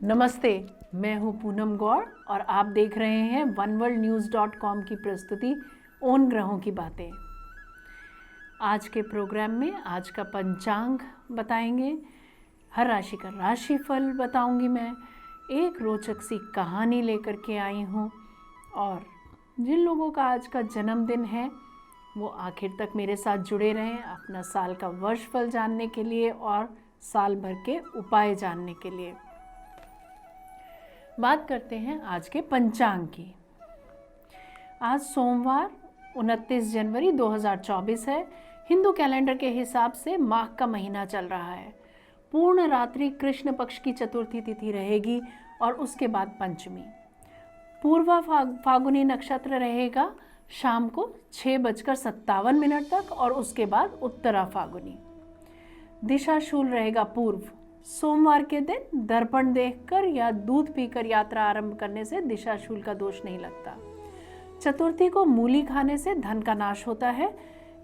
नमस्ते, मैं हूं पूनम गौड़ और आप देख रहे हैं oneworldnews.com की प्रस्तुति उन ग्रहों की बातें। आज के प्रोग्राम में आज का पंचांग बताएंगे, हर राशि का राशिफल बताऊंगी मैं, एक रोचक सी कहानी लेकर के आई हूं और जिन लोगों का आज का जन्मदिन है वो आखिर तक मेरे साथ जुड़े रहें अपना साल का वर्षफल जानने के लिए और साल भर के उपाय जानने के लिए। बात करते हैं आज के पंचांग की। आज सोमवार 29 जनवरी 2024 है। हिंदू कैलेंडर के हिसाब से माघ का महीना चल रहा है। पूर्ण रात्रि कृष्ण पक्ष की चतुर्थी तिथि रहेगी और उसके बाद पंचमी। पूर्वा फागुनी नक्षत्र रहेगा शाम को 6:57 तक और उसके बाद उत्तरा फागुनी। दिशा शूल रहेगा पूर्व। सोमवार के दिन दर्पण देखकर या दूध पीकर यात्रा आरंभ करने से दिशाशूल का दोष नहीं लगता। चतुर्थी को मूली खाने से धन का नाश होता है,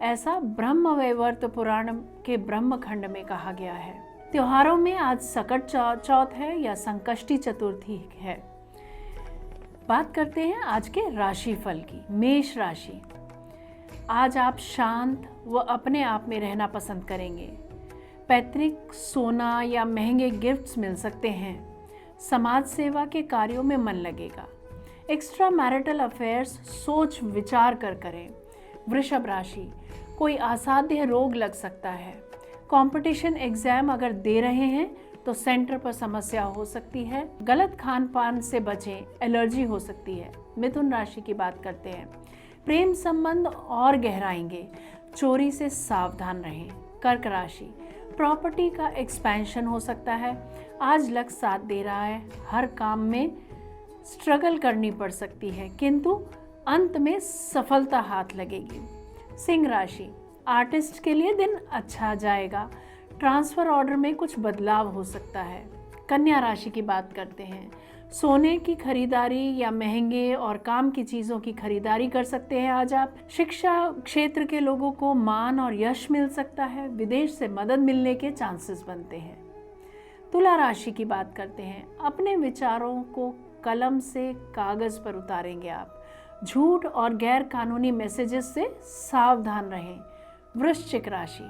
ऐसा ब्रह्म वैवर्त पुराण के ब्रह्मखंड में कहा गया है। त्योहारों में आज सकट चौथ है या संकष्टी चतुर्थी है। बात करते हैं आज के राशिफल की। मेष राशि, आज आप शांत व अपने आप में रहना पसंद करेंगे। पैतृक सोना या महंगे गिफ्ट्स मिल सकते हैं। समाज सेवा के कार्यों में मन लगेगा। एक्स्ट्रा मैरिटल अफेयर्स सोच विचार कर करें। वृषभ राशि, कोई असाध्य रोग लग सकता है। कंपटीशन एग्जाम अगर दे रहे हैं तो सेंटर पर समस्या हो सकती है। गलत खान पान से बचें, एलर्जी हो सकती है। मिथुन राशि की बात करते हैं। प्रेम संबंध और गहराएंगे, चोरी से सावधान रहें। कर्क राशि, प्रॉपर्टी का एक्सपेंशन हो सकता है। आज लक साथ दे रहा है। हर काम में स्ट्रगल करनी पड़ सकती है किंतु अंत में सफलता हाथ लगेगी। सिंह राशि, आर्टिस्ट के लिए दिन अच्छा जाएगा। ट्रांसफर ऑर्डर में कुछ बदलाव हो सकता है। कन्या राशि की बात करते हैं। सोने की खरीदारी या महंगे और काम की चीज़ों की खरीदारी कर सकते हैं आज आप। शिक्षा क्षेत्र के लोगों को मान और यश मिल सकता है। विदेश से मदद मिलने के चांसेस बनते हैं। तुला राशि की बात करते हैं। अपने विचारों को कलम से कागज पर उतारेंगे आप। झूठ और गैर कानूनी मैसेजेस से सावधान रहें। वृश्चिक राशि,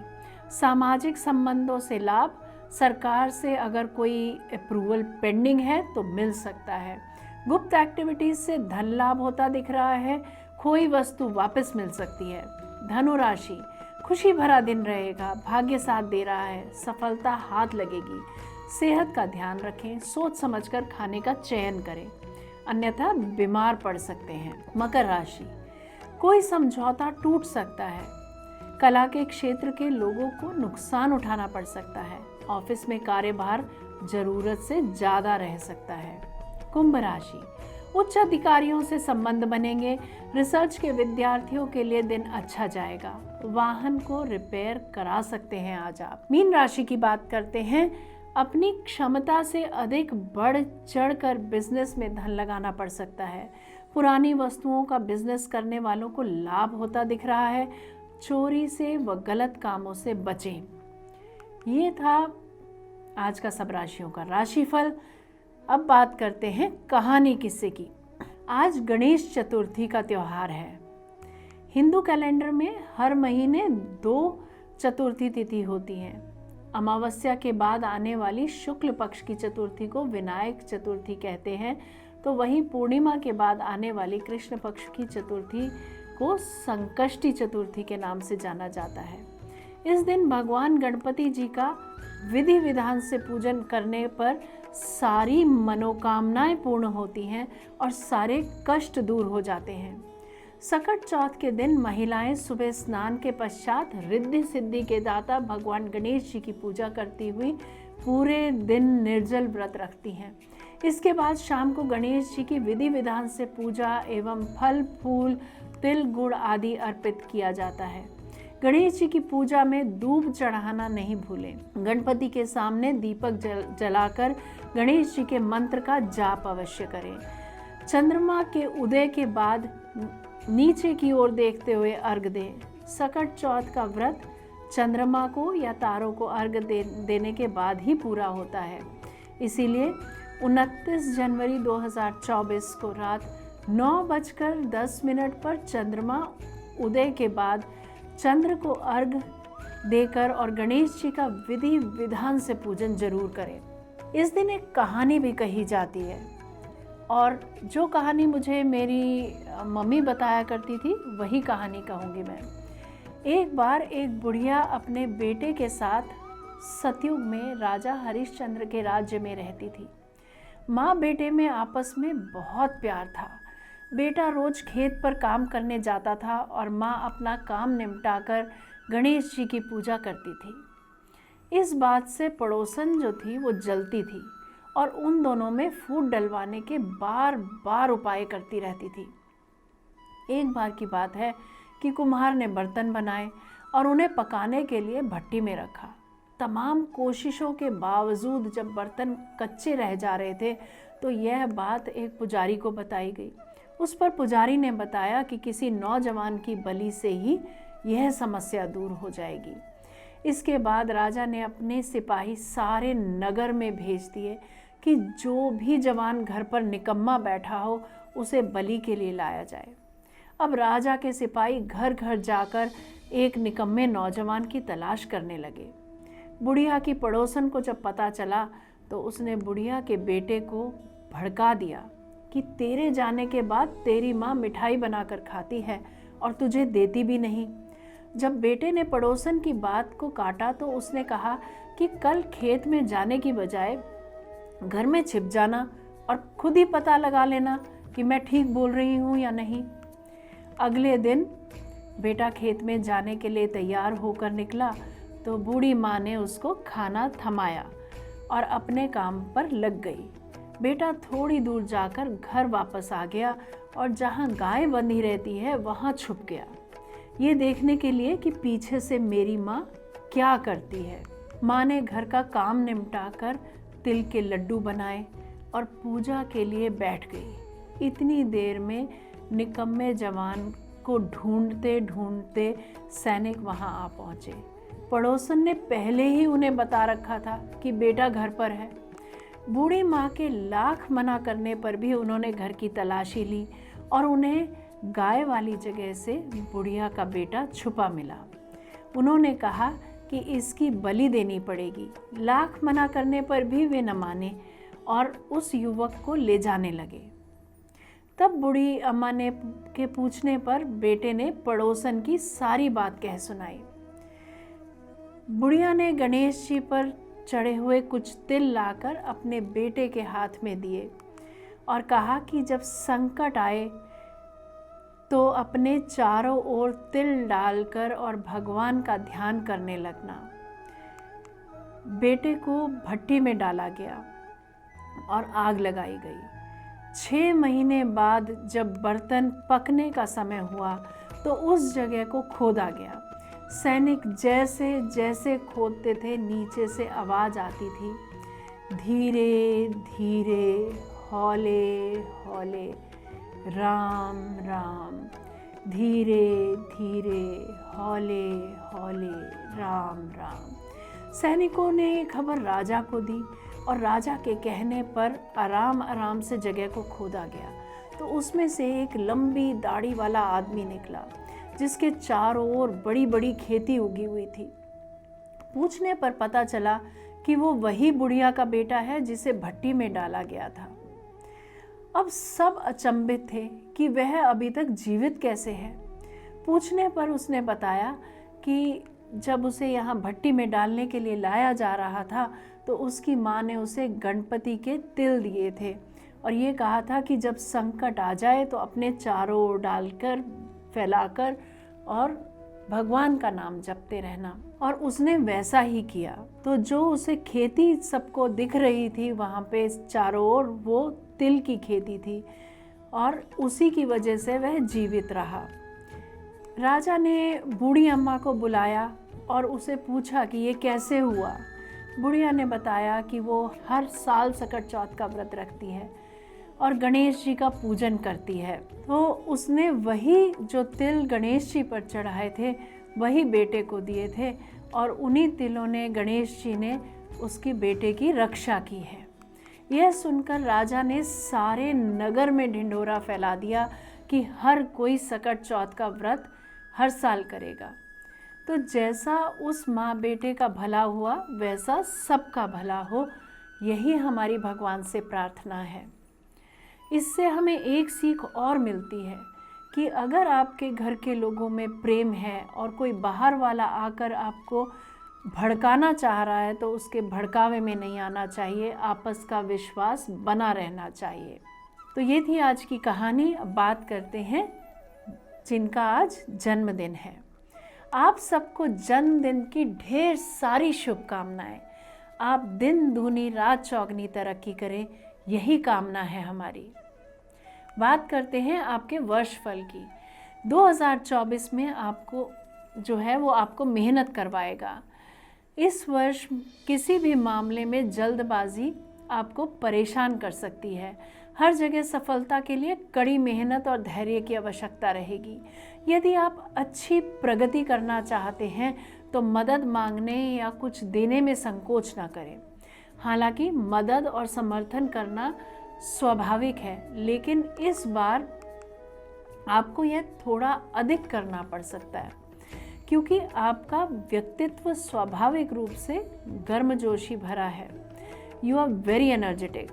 सामाजिक संबंधों से लाभ। सरकार से अगर कोई अप्रूवल पेंडिंग है तो मिल सकता है। गुप्त एक्टिविटीज से धन लाभ होता दिख रहा है। खोई वस्तु वापस मिल सकती है। धनु राशि, खुशी भरा दिन रहेगा। भाग्य साथ दे रहा है। सफलता हाथ लगेगी। सेहत का ध्यान रखें। सोच समझकर खाने का चयन करें, अन्यथा बीमार पड़ सकते हैं। मकर राशि, कोई समझौता टूट सकता है। कला के क्षेत्र के लोगों को नुकसान उठाना पड़ सकता है। ऑफिस में कार्यभार जरूरत से ज्यादा रह सकता है। कुंभ राशि, उच्च अधिकारियों से संबंध बनेंगे। रिसर्च के विद्यार्थियों के लिए दिन अच्छा जाएगा। वाहन को रिपेयर करा सकते हैं आज आप। मीन राशि की बात करते हैं। अपनी क्षमता से अधिक बढ़ चढ़कर बिजनेस में धन लगाना पड़ सकता है। पुरानी वस्तुओं का बिजनेस करने वालों को लाभ होता दिख रहा है। चोरी से व गलत कामों से बचें। ये था आज का सब राशियों का राशिफल। अब बात करते हैं कहानी किस्से की। आज गणेश चतुर्थी का त्यौहार है। हिंदू कैलेंडर में हर महीने 2 चतुर्थी तिथि होती हैं। अमावस्या के बाद आने वाली शुक्ल पक्ष की चतुर्थी को विनायक चतुर्थी कहते हैं, तो वहीं पूर्णिमा के बाद आने वाली कृष्ण पक्ष की चतुर्थी को संकष्टी चतुर्थी के नाम से जाना जाता है। इस दिन भगवान गणपति जी का विधि विधान से पूजन करने पर सारी मनोकामनाएं पूर्ण होती हैं और सारे कष्ट दूर हो जाते हैं। सकट चौथ के दिन महिलाएं सुबह स्नान के पश्चात रिद्धि सिद्धि के दाता भगवान गणेश जी की पूजा करती हुई पूरे दिन निर्जल व्रत रखती हैं। इसके बाद शाम को गणेश जी की विधि विधान से पूजा एवं फल फूल तिल गुड़ आदि अर्पित किया जाता है। गणेश जी की पूजा में दूब चढ़ाना नहीं भूलें। गणपति के सामने दीपक जलाकर गणेश जी के मंत्र का जाप अवश्य करें। चंद्रमा के उदय के बाद नीचे की ओर देखते हुए अर्घ दें। सकट चौथ का व्रत चंद्रमा को या तारों को अर्घ देने के बाद ही पूरा होता है। इसीलिए 29 जनवरी 2024 को रात 9:10 पर चंद्रमा उदय के बाद चंद्र को अर्घ देकर और गणेश जी का विधि विधान से पूजन जरूर करें। इस दिन एक कहानी भी कही जाती है, और जो कहानी मुझे मेरी मम्मी बताया करती थी वही कहानी कहूँगी मैं। एक बार एक बुढ़िया अपने बेटे के साथ सतयुग में राजा हरिश्चंद्र के राज्य में रहती थी। माँ बेटे में आपस में बहुत प्यार था। बेटा रोज खेत पर काम करने जाता था और माँ अपना काम निपटाकर गणेश जी की पूजा करती थी। इस बात से पड़ोसन जो थी वो जलती थी और उन दोनों में फूट डलवाने के बार बार उपाय करती रहती थी। एक बार की बात है कि कुम्हार ने बर्तन बनाए और उन्हें पकाने के लिए भट्टी में रखा। तमाम कोशिशों के बावजूद जब बर्तन कच्चे रह जा रहे थे तो यह बात एक पुजारी को बताई गई। उस पर पुजारी ने बताया कि किसी नौजवान की बलि से ही यह समस्या दूर हो जाएगी। इसके बाद राजा ने अपने सिपाही सारे नगर में भेज दिए कि जो भी जवान घर पर निकम्मा बैठा हो उसे बलि के लिए लाया जाए। अब राजा के सिपाही घर घर जाकर एक निकम्मे नौजवान की तलाश करने लगे। बुढ़िया की पड़ोसन को जब पता चला तो उसने बुढ़िया के बेटे को भड़का दिया कि तेरे जाने के बाद तेरी माँ मिठाई बनाकर खाती है और तुझे देती भी नहीं। जब बेटे ने पड़ोसन की बात को काटा तो उसने कहा कि कल खेत में जाने की बजाय घर में छिप जाना और खुद ही पता लगा लेना कि मैं ठीक बोल रही हूँ या नहीं। अगले दिन बेटा खेत में जाने के लिए तैयार होकर निकला तो बूढ़ी माँ ने उसको खाना थमाया और अपने काम पर लग गई। बेटा थोड़ी दूर जाकर घर वापस आ गया और जहाँ गाय बंधी रहती है वहाँ छुप गया, ये देखने के लिए कि पीछे से मेरी माँ क्या करती है। माँ ने घर का काम निपटाकर तिल के लड्डू बनाए और पूजा के लिए बैठ गई। इतनी देर में निकम्मे जवान को ढूंढते ढूंढते सैनिक वहां आ पहुंचे। पड़ोसन ने पहले ही उन्हें बता रखा था कि बेटा घर पर है। बूढ़ी माँ के लाख मना करने पर भी उन्होंने घर की तलाशी ली और उन्हें गाय वाली जगह से बुढ़िया का बेटा छुपा मिला। उन्होंने कहा कि इसकी बलि देनी पड़ेगी। लाख मना करने पर भी वे न माने और उस युवक को ले जाने लगे। तब बूढ़ी अम्मा ने के पूछने पर बेटे ने पड़ोसन की सारी बात कह सुनाई। बुढ़िया ने गणेश जी पर चढ़े हुए कुछ तिल लाकर अपने बेटे के हाथ में दिए और कहा कि जब संकट आए तो अपने चारों ओर तिल डालकर और भगवान का ध्यान करने लगना। बेटे को भट्टी में डाला गया और आग लगाई गई। 6 महीने बाद जब बर्तन पकने का समय हुआ तो उस जगह को खोदा गया। सैनिक जैसे जैसे खोदते थे नीचे से आवाज़ आती थी, धीरे धीरे हौले हौले राम राम, धीरे धीरे हौले हौले राम राम। सैनिकों ने ये खबर राजा को दी और राजा के कहने पर आराम आराम से जगह को खोदा गया तो उसमें से एक लंबी दाढ़ी वाला आदमी निकला जिसके चारों ओर बड़ी बड़ी खेती उगी हुई थी। पूछने पर पता चला कि वो वही बुढ़िया का बेटा है जिसे भट्टी में डाला गया था। अब सब अचंभित थे कि वह अभी तक जीवित कैसे है। पूछने पर उसने बताया कि जब उसे यहाँ भट्टी में डालने के लिए लाया जा रहा था तो उसकी माँ ने उसे गणपति के तिल दिए थे और ये कहा था कि जब संकट आ जाए तो अपने चारों ओर डालकर फैलाकर और भगवान का नाम जपते रहना। और उसने वैसा ही किया। तो जो उसे खेती सबको दिख रही थी वहाँ पे चारों ओर वो तिल की खेती थी और उसी की वजह से वह जीवित रहा। राजा ने बूढ़ी अम्मा को बुलाया और उसे पूछा कि ये कैसे हुआ। बुढ़िया ने बताया कि वो हर साल सकट चौथ का व्रत रखती है और गणेश जी का पूजन करती है। तो उसने वही जो तिल गणेश जी पर चढ़ाए थे वही बेटे को दिए थे और उन्हीं तिलों ने गणेश जी ने उसके बेटे की रक्षा की है। यह सुनकर राजा ने सारे नगर में ढिंढोरा फैला दिया कि हर कोई सकट चौथ का व्रत हर साल करेगा। तो जैसा उस माँ बेटे का भला हुआ वैसा सबका भला हो, यही हमारी भगवान से प्रार्थना है। इससे हमें एक सीख और मिलती है कि अगर आपके घर के लोगों में प्रेम है और कोई बाहर वाला आकर आपको भड़काना चाह रहा है तो उसके भड़कावे में नहीं आना चाहिए, आपस का विश्वास बना रहना चाहिए। तो ये थी आज की कहानी। अब बात करते हैं जिनका आज जन्मदिन है। आप सबको जन्मदिन की ढेर सारी शुभकामनाएं। आप दिन दूनी रात चौगनी तरक्की करें, यही कामना है हमारी। बात करते हैं आपके वर्षफल की। 2024 में आपको जो है वो आपको मेहनत करवाएगा। इस वर्ष किसी भी मामले में जल्दबाजी आपको परेशान कर सकती है। हर जगह सफलता के लिए कड़ी मेहनत और धैर्य की आवश्यकता रहेगी। यदि आप अच्छी प्रगति करना चाहते हैं तो मदद मांगने या कुछ देने में संकोच ना करें। हालांकि मदद और समर्थन करना स्वाभाविक है, लेकिन इस बार आपको यह थोड़ा अधिक करना पड़ सकता है क्योंकि आपका व्यक्तित्व स्वाभाविक रूप से गर्मजोशी भरा है। You are very energetic.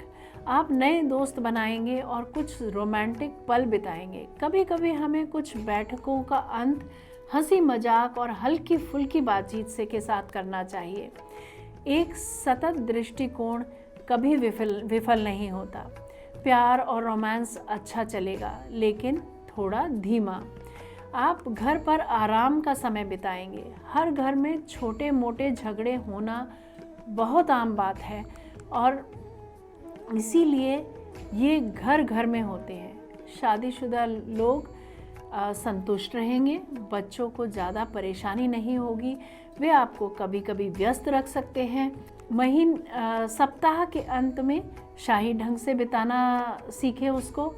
आप नए दोस्त बनाएंगे और कुछ रोमांटिक पल बिताएंगे। कभी कभी हमें कुछ बैठकों का अंत हंसी मजाक और हल्की फुल्की बातचीत से के साथ करना चाहिए। एक सतत दृष्टिकोण कभी विफल नहीं होता। प्यार और रोमांस अच्छा चलेगा, लेकिन थोड़ा धीमा। आप घर पर आराम का समय बिताएंगे। हर घर में छोटे मोटे झगड़े होना बहुत आम बात है और इसीलिए ये घर घर में होते हैं। शादीशुदा लोग संतुष्ट रहेंगे। बच्चों को ज़्यादा परेशानी नहीं होगी। वे आपको कभी कभी व्यस्त रख सकते हैं। सप्ताह के अंत में शाही ढंग से बिताना सीखें उसको।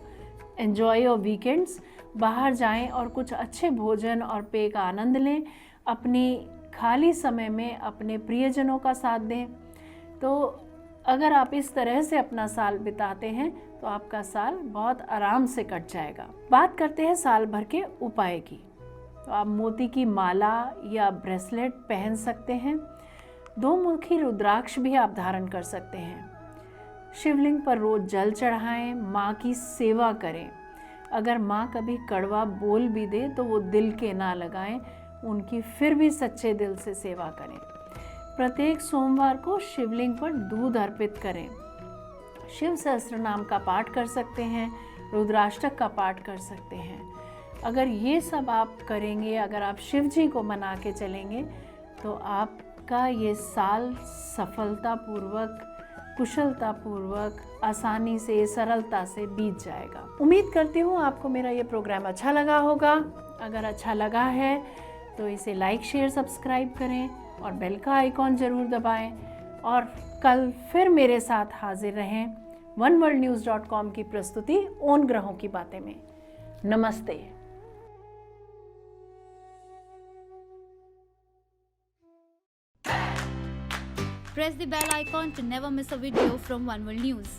Enjoy your weekends. बाहर जाएं और कुछ अच्छे भोजन और पेय का आनंद लें। अपनी खाली समय में अपने प्रियजनों का साथ दें। तो अगर आप इस तरह से अपना साल बिताते हैं तो आपका साल बहुत आराम से कट जाएगा। बात करते हैं साल भर के उपाय की। तो आप मोती की माला या ब्रेसलेट पहन सकते हैं। 2 मुखी रुद्राक्ष भी आप धारण कर सकते हैं। शिवलिंग पर रोज जल चढ़ाएं। माँ की सेवा करें। अगर माँ कभी कड़वा बोल भी दे तो वो दिल के ना लगाएं, उनकी फिर भी सच्चे दिल से सेवा करें। प्रत्येक सोमवार को शिवलिंग पर दूध अर्पित करें। शिव सहस्त्र नाम का पाठ कर सकते हैं। रुद्राष्टक का पाठ कर सकते हैं। अगर ये सब आप करेंगे, अगर आप शिव जी को मना के चलेंगे तो आपका ये साल सफलतापूर्वक, कुशलतापूर्वक, आसानी से, सरलता से बीत जाएगा। उम्मीद करती हूँ आपको मेरा ये प्रोग्राम अच्छा लगा होगा। अगर अच्छा लगा है तो इसे लाइक, शेयर, सब्सक्राइब करें और बेल का आइकॉन ज़रूर दबाएं। और कल फिर मेरे साथ हाजिर रहें oneworldnews.com की प्रस्तुति उन ग्रहों की बातें में। नमस्ते। Press the bell icon to never miss a video from One World News.